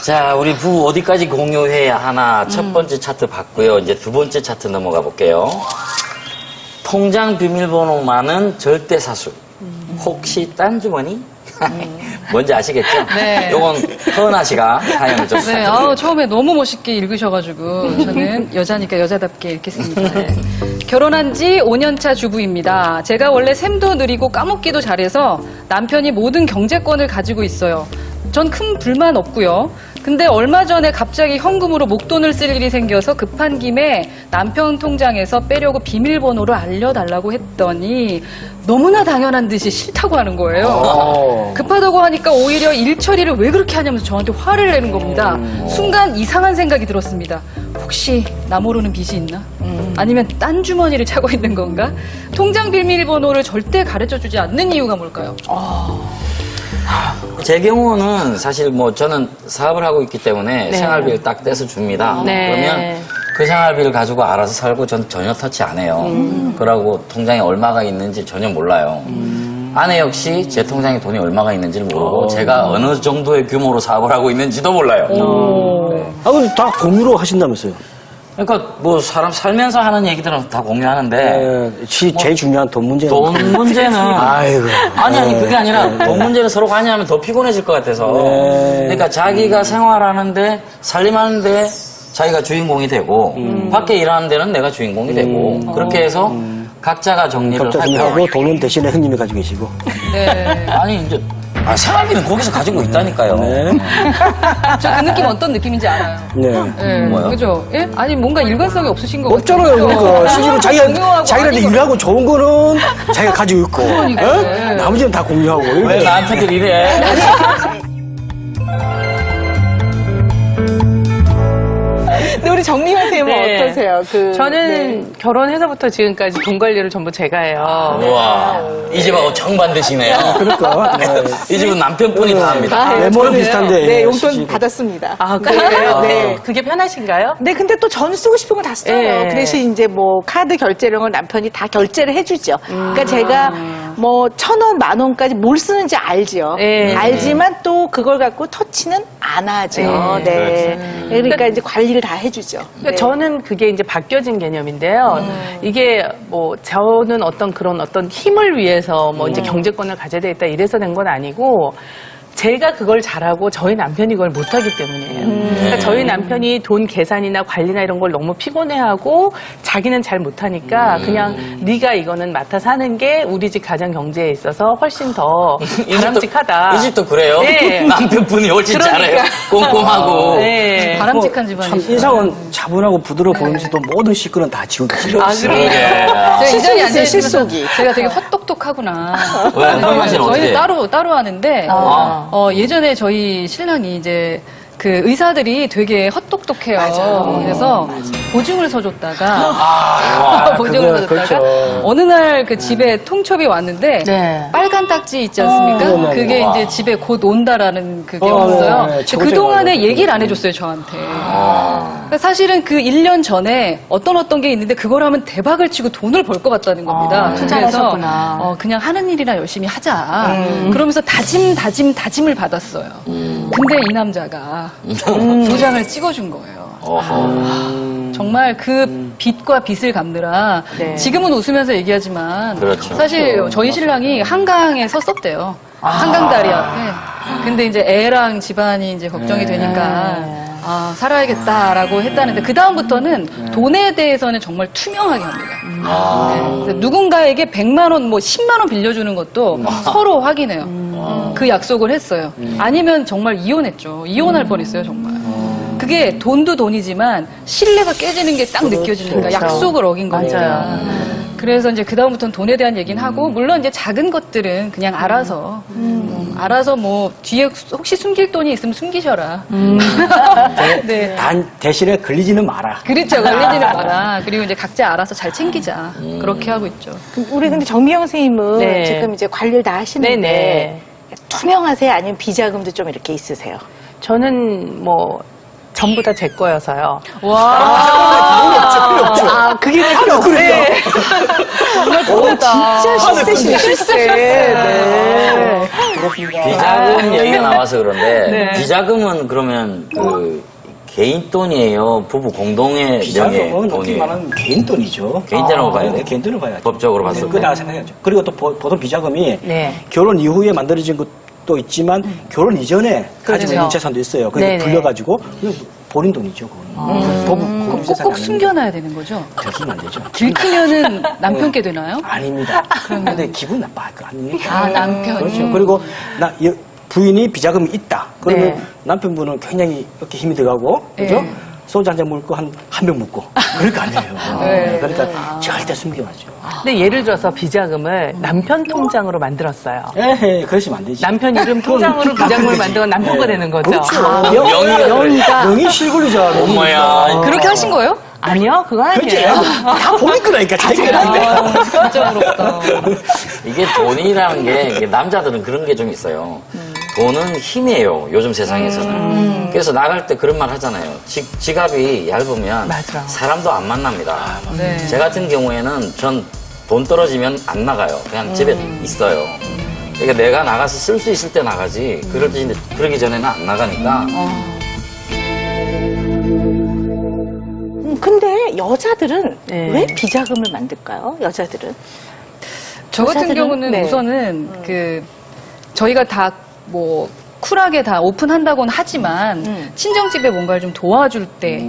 자, 우리 부부 어디까지 공유해야 하나. 첫 번째 차트 봤고요. 이제 두 번째 차트 넘어가 볼게요. 통장 비밀번호만은 절대 사수. 혹시 딴 주머니? 뭔지 아시겠죠? 네. 요건 허은아 씨가 사연을 좀 네, 처음에 너무 멋있게 읽으셔가지고 저는 여자니까 여자답게 읽겠습니다. 네. 결혼한 지 5년차 주부입니다. 제가 원래 셈도 느리고 까먹기도 잘해서 남편이 모든 경제권을 가지고 있어요. 전 큰 불만 없고요. 근데 얼마 전에 갑자기 현금으로 목돈을 쓸 일이 생겨서 급한 김에 남편 통장에서 빼려고 비밀번호를 알려달라고 했더니 너무나 당연한 듯이 싫다고 하는 거예요. 급하다고 하니까 오히려 일 처리를 왜 그렇게 하냐면서 저한테 화를 내는 겁니다. 순간 이상한 생각이 들었습니다. 혹시 나 모르는 빚이 있나? 아니면 딴 주머니를 차고 있는 건가? 통장 비밀번호를 절대 가르쳐주지 않는 이유가 뭘까요? 제 경우는 사실 뭐 저는 사업을 하고 있기 때문에 생활비를 딱 떼서 줍니다. 그러면 그 생활비를 가지고 알아서 살고 전 전혀 터치 안 해요. 그러고 통장에 얼마가 있는지 전혀 몰라요. 아내 역시 제 통장에 돈이 얼마가 있는지를 모르고 제가 어느 정도의 규모로 사업을 하고 있는지도 몰라요. 아, 근데 다 공유로 하신다면서요? 그러니까 뭐 사람 살면서 하는 얘기들은 다 공유하는데 제일 중요한 돈 문제는. 돈 문제는 아이고. 아니 그게 아니라 돈 문제를 서로 관여하면 더 피곤해질 것 같아서 그러니까 자기가 생활하는데 살림하는데 자기가 주인공이 되고 밖에 일하는 데는 내가 주인공이 되고 그렇게 해서 각자가 정리를 각자 하고 정리하고 돈은 대신에 형님이 가지고 계시고. 네. 아니 이제 생활비는 거기서 가지고 있다니까요. 저 그 느낌 어떤 느낌인지 알아요. 네. 네. 뭐요? 그죠? 예? 아니, 뭔가 일관성이 없으신 것 없잖아요, 같아요. 그러니까. 실제로 공유하고 자기한테 아닌 유리하고 좋은 거는 자기가 가지고 있고. 그러니까. 어? 네. 나머지는 다 공유하고. 왜 나한테들 이래? 근데 우리 정미화 선생님은 네. 어떠세요? 저는 결혼해서부터 지금까지 돈 관리를 전부 제가 해요. 우와 이 집하고 정반대시네요. 그러니까. 네. 이 집은 남편분이 다 합니다. 다 해요. 외모는 저는, 비슷한데. 네, 용돈 시집. 받았습니다. 아, 그래요? 네. 그게 편하신가요? 네, 근데 또 전 쓰고 싶은 거 다 써요. 네. 그 대신 이제 뭐 카드 결제 이런 건 남편이 다 결제를 해주죠. 그러니까 제가 뭐 1,000원, 10,000원까지 뭘 쓰는지 알죠. 네. 알지만 또 그걸 갖고 터치는 안 하죠. 네. 그러니까 이제 관리를 다 해주죠. 그러니까 네. 저는 그게 이제 바뀌어진 개념인데요. 이게 뭐 저는 어떤 그런 어떤 힘을 위해서 뭐 이제 경제권을 가져야 되겠다 이래서 된 건 아니고 제가 그걸 잘하고 저희 남편이 그걸 못하기 때문이에요. 그러니까 저희 남편이 돈 계산이나 관리나 이런 걸 너무 피곤해하고 자기는 잘 못하니까 그냥 네가 이거는 맡아서 하는 게 우리 집 가정 경제에 있어서 훨씬 더 바람직하다. 이 집도 그래요? 네. 남편분이 훨씬 그러니까. 잘해요. 꼼꼼하고. 네. 바람직한 참 집안이죠. 인상은 차분하고 부드러워 보이면서도 모든 시끄러운 다 지우고 계시고. 아, 그래요? 제가 이 자리에 앉아 있으면서 실속이. 제가 되게 헛똑똑하구나. 왜? 허영만 씨는 어떻게 저희는 해요? 따로 하는데 예전에 저희 신랑이 이제 그 의사들이 되게 헛똑똑해요. 그래서 보증을 서줬다가 보증을 그거, 서줬다가 그렇죠. 어느 날 그 집에 통첩이 왔는데 네. 빨간 딱지 있지 않습니까? 네네. 그게 이제 집에 곧 온다라는 그게 왔어요. 네, 근데 그동안에 얘기를 안 해줬어요, 저한테. 그러니까 사실은 그 1년 전에 어떤 게 있는데 그걸 하면 대박을 치고 돈을 벌 것 같다는 겁니다. 그래서 투자하셨구나. 그냥 하는 일이나 열심히 하자. 그러면서 다짐을 받았어요. 근데 이 남자가 도장을 찍어준 거예요. 정말 그 빚과 빚을 갚느라 네. 지금은 웃으면서 얘기하지만 그렇죠. 사실 저희 신랑이 한강에 섰었대요. 한강다리 앞에. 근데 이제 애랑 집안이 이제 걱정이 되니까 살아야겠다라고 했다는데 그 다음부터는 돈에 대해서는 정말 투명하게 합니다. 네. 그래서 누군가에게 100만 원, 뭐 10만 원 빌려주는 것도 서로 확인해요. 그 약속을 했어요. 아니면 정말 이혼했죠. 이혼할 뻔했어요, 정말. 그게 돈도 돈이지만 신뢰가 깨지는 게 딱 느껴지니까 그렇죠. 약속을 어긴 겁니다. 맞아요. 그래서 이제 그다음부터는 돈에 대한 얘기는 하고, 물론 이제 작은 것들은 그냥 알아서 뭐 뒤에 혹시 숨길 돈이 있으면 숨기셔라. 네. 단 대신에 걸리지는 마라. 그렇죠. 걸리지는 마라. 그리고 이제 각자 알아서 잘 챙기자. 그렇게 하고 있죠. 우리 근데 정미영 선생님은 네. 지금 이제 관리를 다 하시는데 네네. 투명하세요? 아니면 비자금도 좀 이렇게 있으세요? 저는 뭐 전부 다 제 거여서요. 아, 그게 필요 없어요. 정말 진짜 실세시네, 실세. 네. 비자금 얘기가 나와서 그런데 비자금은 그러면 그 개인 돈이에요? 부부 공동의 명의 비자금은 어떻게 돈이에요? 말하면 개인 돈이죠. 개인 돈으로 봐야 돼요? 개인 돈으로 봐야죠. 법적으로 봤을 때. 그렇게 생각해야죠. 그리고 또 보통 비자금이 네. 결혼 이후에 만들어진 것도 있지만 결혼 이전에 가지고 있는 재산도 있어요. 그래서 네네. 불려가지고 그냥 본인 돈이죠. 그건. 그럼 꼭꼭 숨겨놔야 되는 거죠? 들키면 안 되죠. 들키면은 남편께 되나요? 아닙니다. 그런데 기분 나빠할 거 아닙니까? 아, 남편이. 그렇죠. 그리고 부인이 비자금이 있다. 그러면 네. 남편분은 굉장히 이렇게 힘이 들어가고, 그죠? 네. 소주 한 잔 먹고 한 병 먹고. 그럴 거 아니에요. 네. 그러니까 절대 숨겨야죠. 근데 예를 들어서 비자금을 남편 통장으로 만들었어요. 에헤, 그러시면 안 되지. 남편 이름 통장으로 비자금을 만들면 남편 거 되는 거죠. 그렇죠. 명의가 명의 실물이죠. 엄마야. 그렇게 하신 거예요? 아니요, 그거 그렇지. 아니에요. 다 보일 거라니까, 자기가 하는데. 진짜 부럽다. 이게 돈이라는 게 이게 남자들은 그런 게 좀 있어요. 돈은 힘이에요. 요즘 세상에서는. 그래서 나갈 때 그런 말 하잖아요. 지갑이 얇으면 맞아. 사람도 안 만납니다. 네. 제 같은 경우에는 전 돈 떨어지면 안 나가요. 그냥 집에 있어요. 그러니까 내가 나가서 쓸 수 있을 때 나가지. 그러기 전에는 안 나가니까. 근데 여자들은 네. 왜 비자금을 만들까요? 여자들은? 저 같은 여자들은? 경우는 네. 우선은 저희가 다 뭐 쿨하게 다 오픈한다고는 하지만 친정집에 뭔가를 좀 도와줄 때,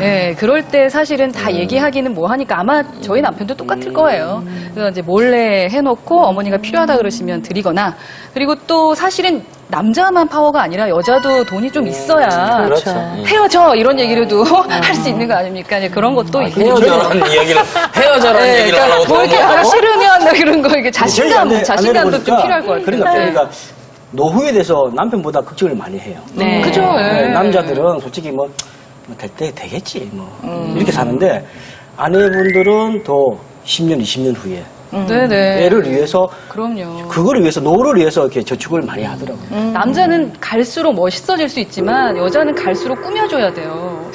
예, 그럴 때 사실은 다 얘기하기는 뭐 하니까 아마 저희 남편도 똑같을 거예요. 그래서 이제 몰래 해놓고 어머니가 필요하다 그러시면 드리거나, 그리고 또 사실은 남자만 파워가 아니라 여자도 돈이 좀 있어야 그렇죠. 헤어져 이런 얘기로도 할 수 있는 거 아닙니까? 이제 그런 것도 있고. 헤어져라는 얘기를 하라고 뭐 이렇게 돈 싫으면 이런 거 이게 자신감도 아내를 좀 보니까 필요할 것 같아요. 그러니까 노후에 대해서 남편보다 걱정을 많이 해요. 네. 그죠? 예. 남자들은 솔직히 될 때 되겠지 이렇게 사는데 아내분들은 더 10년, 20년 후에 네네. 애를 위해서 그럼요. 그거를 위해서 노후를 위해서 이렇게 저축을 많이 하더라고요. 남자는 갈수록 멋있어질 수 있지만 여자는 갈수록 꾸며줘야 돼요.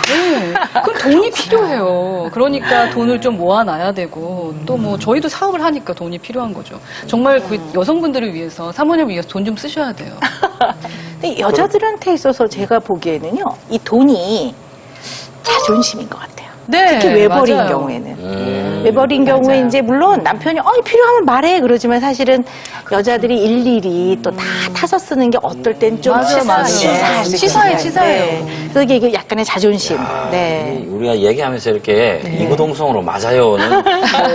네. 그럼 돈이 필요해요. 그러니까 돈을 좀 모아놔야 되고 또 뭐 저희도 사업을 하니까 돈이 필요한 거죠. 정말 그 여성분들을 위해서 사모님을 위해서 돈 좀 쓰셔야 돼요. 근데 여자들한테 있어서 제가 보기에는요, 이 돈이 자존심인 것 같아요. 네, 특히 외벌이인 맞아요. 경우에는. 외벌이인 경우에 이제 물론 남편이 필요하면 말해 그러지만 사실은 여자들이 일일이 또 다 타서 쓰는 게 어떨 땐 좀 맞아, 맞아. 치사해요. 그래서 이게 약간의 자존심. 네. 우리가 얘기하면서 이렇게 이구동성으로 맞아요는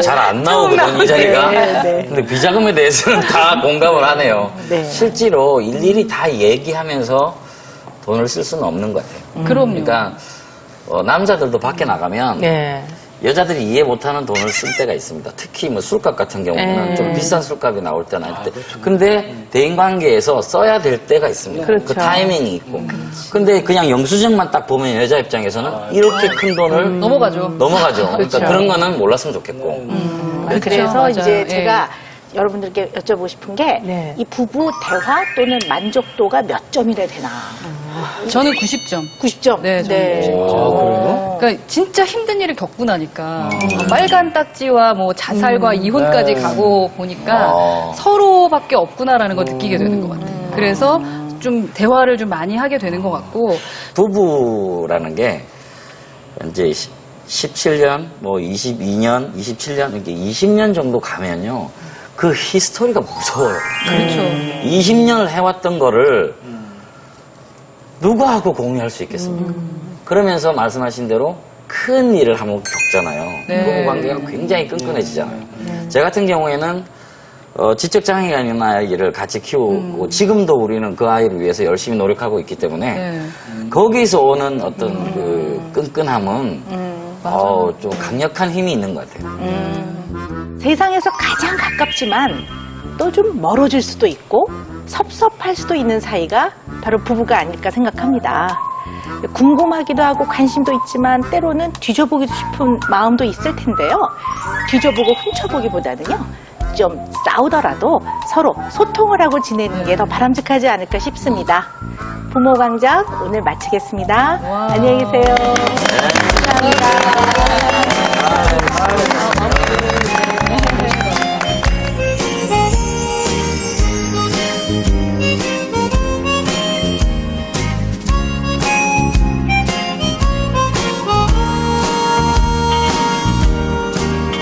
잘 안 나오거든요, 이 자리가. 네. 근데 비자금에 대해서는 다 공감을 하네요. 네. 실제로 일일이 다 얘기하면서 돈을 쓸 수는 없는 것 같아요. 그럼요. 그러니까 남자들도 밖에 나가면 네. 여자들이 이해 못하는 돈을 쓸 때가 있습니다. 특히 뭐 술값 같은 경우는 네. 좀 비싼 술값이 나올 때나 할 때. 근데 대인관계에서 써야 될 때가 있습니다. 그렇죠. 그 타이밍이 있고. 근데 그냥 영수증만 딱 보면 여자 입장에서는 이렇게 큰 돈을 넘어가죠. 그러니까 그렇죠. 그런 거는 몰랐으면 좋겠고. 그래서 맞아요. 이제 예. 제가 여러분들께 여쭤보고 싶은 게, 네. 이 부부 대화 또는 만족도가 몇 점이나 되나? 저는 90점. 90점. 네, 저는 90점. 그래요? 그러니까 진짜 힘든 일을 겪고 나니까 빨간 딱지와 뭐 자살과 이혼까지 가고 보니까 서로밖에 없구나라는 걸 느끼게 되는 것 같아요. 그래서 좀 대화를 좀 많이 하게 되는 것 같고 부부라는 게 이제 17년, 뭐 22년, 27년, 이렇게 20년 정도 가면요. 그 히스토리가 무서워요. 그렇죠. 20년을 해왔던 거를 누구하고 공유할 수 있겠습니까? 그러면서 말씀하신 대로 큰 일을 한번 겪잖아요. 네. 부부 관계가 굉장히 끈끈해지잖아요. 제 같은 경우에는 지적장애가 있는 아이를 같이 키우고 지금도 우리는 그 아이를 위해서 열심히 노력하고 있기 때문에 네. 거기서 오는 어떤 그 끈끈함은 좀 강력한 힘이 있는 것 같아요. 세상에서 가장 가깝지만 또 좀 멀어질 수도 있고 섭섭할 수도 있는 사이가 바로 부부가 아닐까 생각합니다. 궁금하기도 하고 관심도 있지만 때로는 뒤져보고 싶은 마음도 있을 텐데요. 뒤져보고 훔쳐보기보다는요, 좀 싸우더라도 서로 소통을 하고 지내는 게 더 바람직하지 않을까 싶습니다. 부모 광장 오늘 마치겠습니다. 안녕히 계세요. 감사합니다.